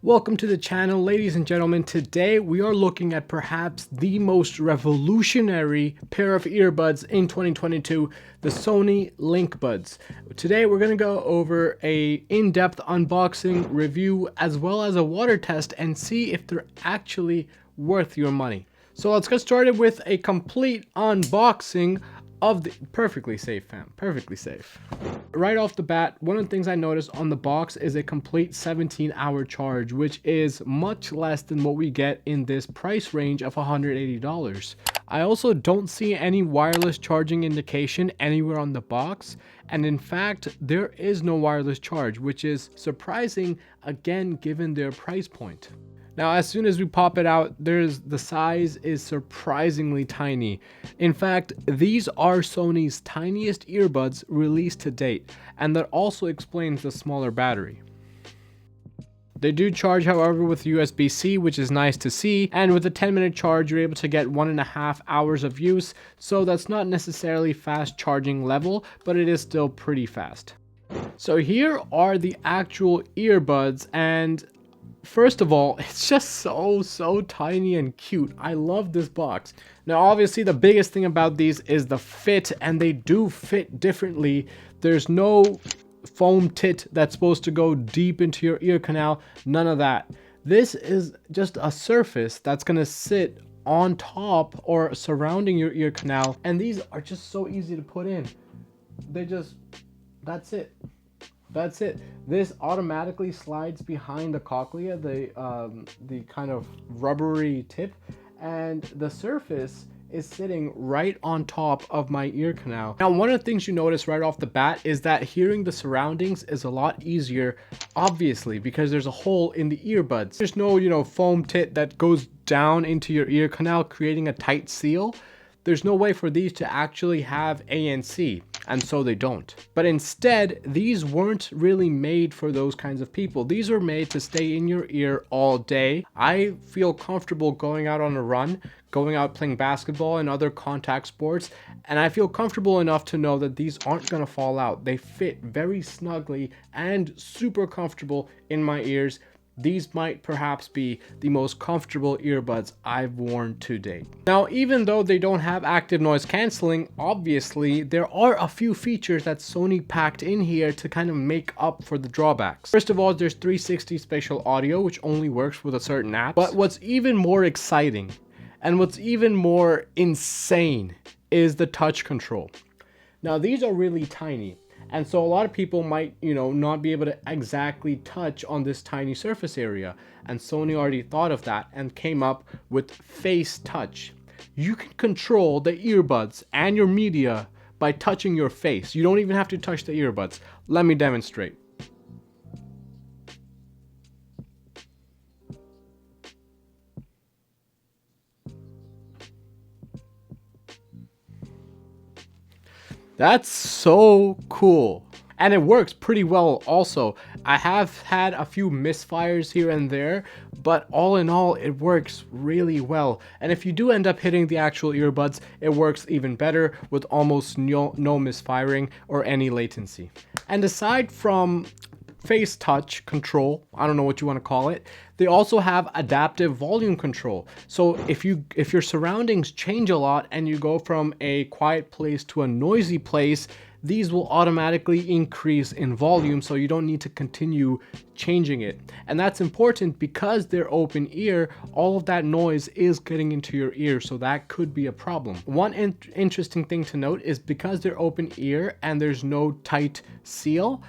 Welcome to the channel, ladies and gentlemen. Today we are looking at perhaps the most revolutionary pair of earbuds in 2022, the Sony Linkbuds. Today we're going to go over a in-depth unboxing review as well as a water test and see if they're actually worth your money. So let's get started with a complete unboxing of the perfectly safe, fam. Perfectly safe. Right off the bat, one of the things I noticed on the box is a complete 17-hour charge, which is much less than what we get in this price range of $180. I also don't see any wireless charging indication anywhere on the box, and in fact, there is no wireless charge, which is surprising again given their price point. Now, as soon as we pop it out, the size is surprisingly tiny. In fact, these are Sony's tiniest earbuds released to date, and that also explains the smaller battery. They do charge, however, with USB-C, which is nice to see, and with a 10-minute charge, you're able to get 1.5 hours of use, so that's not necessarily fast charging level, but it is still pretty fast. So here are the actual earbuds, and first of all, it's just so tiny and cute. I love this box. Now, obviously, the biggest thing about these is the fit, and they do fit differently. There's no foam tit that's supposed to go deep into your ear canal. None of that. This is just a surface that's going to sit on top or surrounding your ear canal, and these are just so easy to put in. That's it. That's it. This automatically slides behind the cochlea, the kind of rubbery tip, and the surface is sitting right on top of my ear canal. Now, one of the things you notice right off the bat is that hearing the surroundings is a lot easier, obviously, because there's a hole in the earbuds. There's no, foam tit that goes down into your ear canal, creating a tight seal. There's no way for these to actually have ANC, and so they don't. But instead, these weren't really made for those kinds of people. These are made to stay in your ear all day. I feel comfortable going out on a run, going out playing basketball and other contact sports, and I feel comfortable enough to know that these aren't gonna fall out. They fit very snugly and super comfortable in my ears. These might perhaps be the most comfortable earbuds I've worn to date. Now, even though they don't have active noise cancelling, obviously there are a few features that Sony packed in here to kind of make up for the drawbacks. First of all, there's 360 spatial audio, which only works with a certain app. But what's even more exciting and what's even more insane is the touch control. Now, these are really tiny. And so a lot of people might, not be able to exactly touch on this tiny surface area. And Sony already thought of that and came up with Face Touch. You can control the earbuds and your media by touching your face. You don't even have to touch the earbuds. Let me demonstrate. That's so cool. And it works pretty well also. I have had a few misfires here and there, but all in all, it works really well. And if you do end up hitting the actual earbuds, it works even better with almost no misfiring or any latency. And aside from face touch control, I don't know what you want to call it, they also have adaptive volume control. So if your surroundings change a lot and you go from a quiet place to a noisy place, these will automatically increase in volume, so you don't need to continue changing it. And that's important because they're open ear, all of that noise is getting into your ear, so that could be a problem. One interesting thing to note is because they're open ear and there's no tight seal,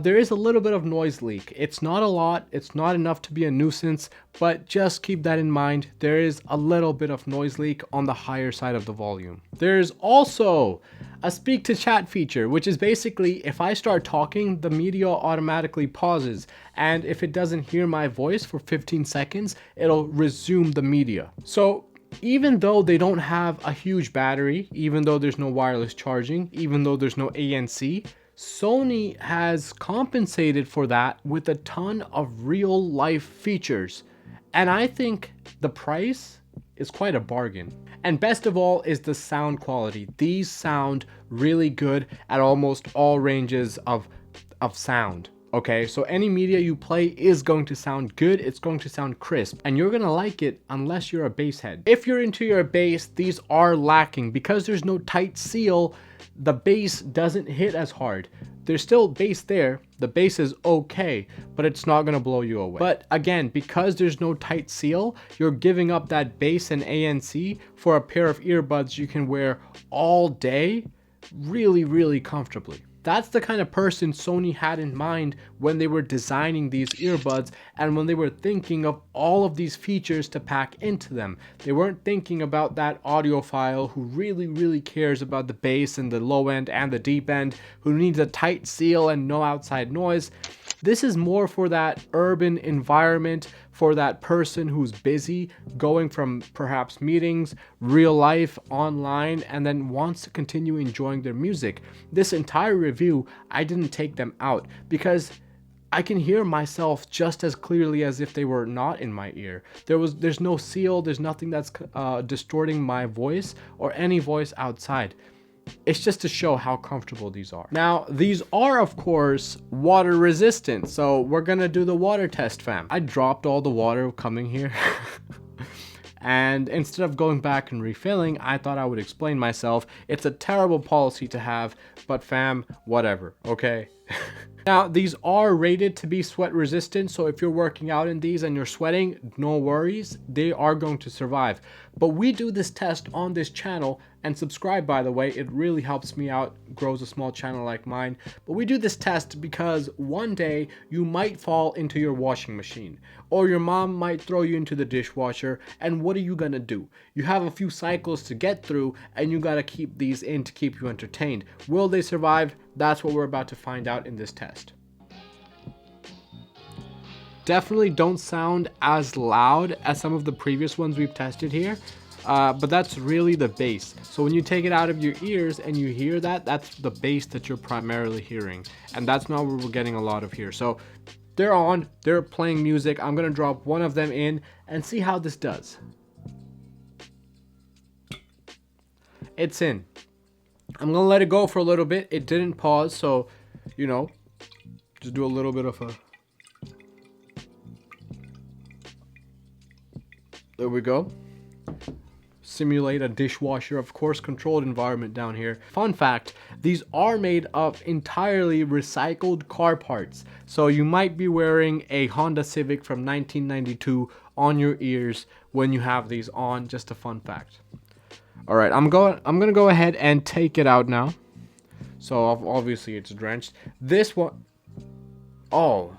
there is a little bit of noise leak. It's not a lot, it's not enough to be a nuisance, but just keep that in mind. There is a little bit of noise leak on the higher side of the volume. There's also a speak to chat feature, which is basically if I start talking, the media automatically pauses. And if it doesn't hear my voice for 15 seconds, it'll resume the media. So even though they don't have a huge battery, even though there's no wireless charging, even though there's no ANC, Sony has compensated for that with a ton of real life features. And I think the price is quite a bargain. And best of all is the sound quality. These sound really good at almost all ranges of sound. Okay, so any media you play is going to sound good, it's going to sound crisp, and you're gonna like it unless you're a bass head. If you're into your bass, these are lacking. Because there's no tight seal, the bass doesn't hit as hard. There's still bass there, the bass is okay, but it's not gonna blow you away. But again, because there's no tight seal, you're giving up that bass and ANC for a pair of earbuds you can wear all day really, really comfortably. That's the kind of person Sony had in mind when they were designing these earbuds and when they were thinking of all of these features to pack into them. They weren't thinking about that audiophile who really, really cares about the bass and the low end and the deep end, who needs a tight seal and no outside noise. This is more for that urban environment, for that person who's busy, going from perhaps meetings, real life, online, and then wants to continue enjoying their music. This entire review, I didn't take them out because I can hear myself just as clearly as if they were not in my ear. There's no seal, there's nothing that's distorting my voice or any voice outside. It's just to show how comfortable these are. Now, these are, of course, water resistant, so we're gonna do the water test, fam. I dropped all the water coming here. And instead of going back and refilling, I thought I would explain myself. It's a terrible policy to have, but fam, whatever, okay? Now, these are rated to be sweat resistant, so if you're working out in these and you're sweating, no worries, they are going to survive. But we do this test on this channel, and subscribe, by the way, it really helps me out, grows a small channel like mine. But we do this test because one day you might fall into your washing machine, or your mom might throw you into the dishwasher, and what are you gonna do? You have a few cycles to get through, and you gotta keep these in to keep you entertained. Will they survive? That's what we're about to find out in this test. Definitely don't sound as loud as some of the previous ones we've tested here, but that's really the bass. So when you take it out of your ears and you hear that, that's the bass that you're primarily hearing, and that's not what we're getting a lot of here. So they're on, they're playing music. I'm gonna drop one of them in and see how this does. It's in. I'm gonna let it go for a little bit. It didn't pause, so you know, just do a little bit of a, there we go. Simulate a dishwasher, of course, controlled environment down here. Fun fact, these are made of entirely recycled car parts. So you might be wearing a Honda Civic from 1992 on your ears when you have these on. Just a fun fact. All right, I'm gonna go ahead and take it out now. So obviously it's drenched. This one, oh,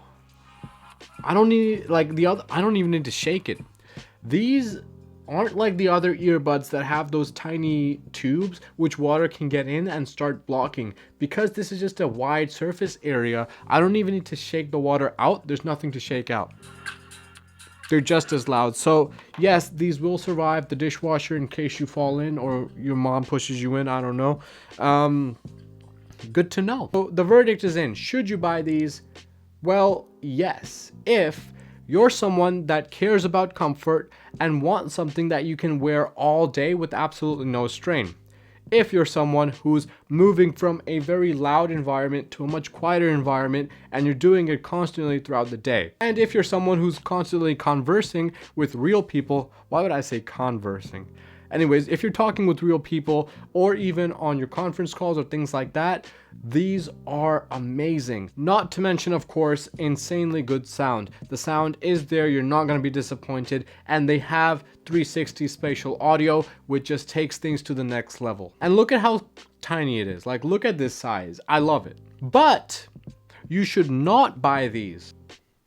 I don't need like the other. I don't even need to shake it. These aren't like the other earbuds that have those tiny tubes which water can get in and start blocking. Because this is just a wide surface area, I don't even need to shake the water out. There's nothing to shake out. They're just as loud. So yes, these will survive the dishwasher in case you fall in or your mom pushes you in, I don't know. Good to know. So the verdict is in. Should you buy these? Well, yes, if you're someone that cares about comfort and wants something that you can wear all day with absolutely no strain. If you're someone who's moving from a very loud environment to a much quieter environment and you're doing it constantly throughout the day. And if you're someone who's constantly conversing with real people, why would I say conversing? Anyways, if you're talking with real people or even on your conference calls or things like that, these are amazing. Not to mention, of course, insanely good sound. The sound is there, you're not going to be disappointed, and they have 360 spatial audio, which just takes things to the next level. And look at how tiny it is. Like, look at this size. I love it. But you should not buy these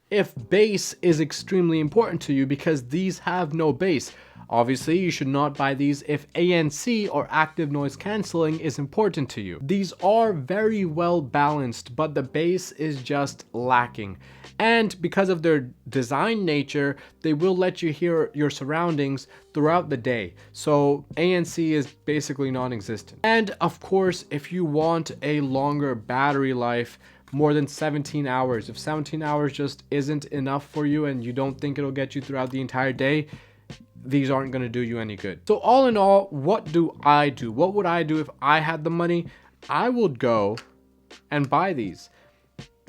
if bass is extremely important to you, because these have no bass. Obviously, you should not buy these if ANC or active noise cancelling is important to you. These are very well balanced, but the bass is just lacking. And because of their design nature, they will let you hear your surroundings throughout the day. So ANC is basically non-existent. And of course, if you want a longer battery life, more than 17 hours, if 17 hours just isn't enough for you and you don't think it'll get you throughout the entire day, these aren't going to do you any good. So all in all, what do I do? What would I do if I had the money? I would go and buy these.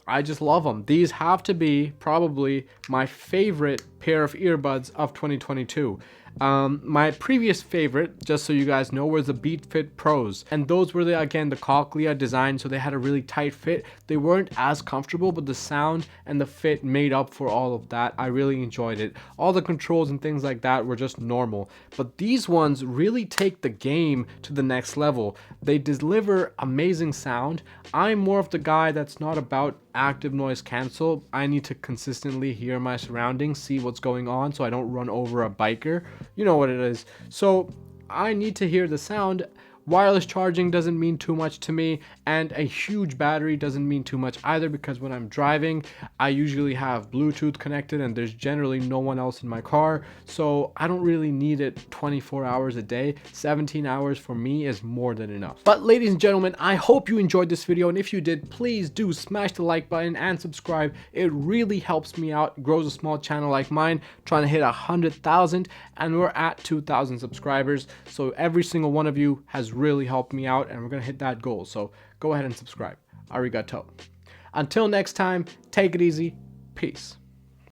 I just love them. These have to be probably my favorite pair of earbuds of 2022. My previous favorite, just so you guys know, was the Beat Fit Pros, and those were the cochlea design, so they had a really tight fit. They weren't as comfortable, but the sound and the fit made up for all of that. I really enjoyed it. All the controls and things like that were just normal, but these ones really take the game to the next level. They deliver amazing sound. I'm more of the guy that's not about active noise cancel. I need to consistently hear my surroundings, see what's going on, so I don't run over a biker. You know what it is. So I need to hear the sound. Wireless charging doesn't mean too much to me, and a huge battery doesn't mean too much either, because when I'm driving, I usually have Bluetooth connected and there's generally no one else in my car, so I don't really need it 24 hours a day. 17 hours for me is more than enough. But ladies and gentlemen, I hope you enjoyed this video, and if you did, please do smash the like button and subscribe. It really helps me out. It grows a small channel like mine, trying to hit 100,000, and we're at 2,000 subscribers, so every single one of you has really helped me out, and we're gonna hit that goal. So go ahead and subscribe. Arigato. Until next time, take it easy. Peace.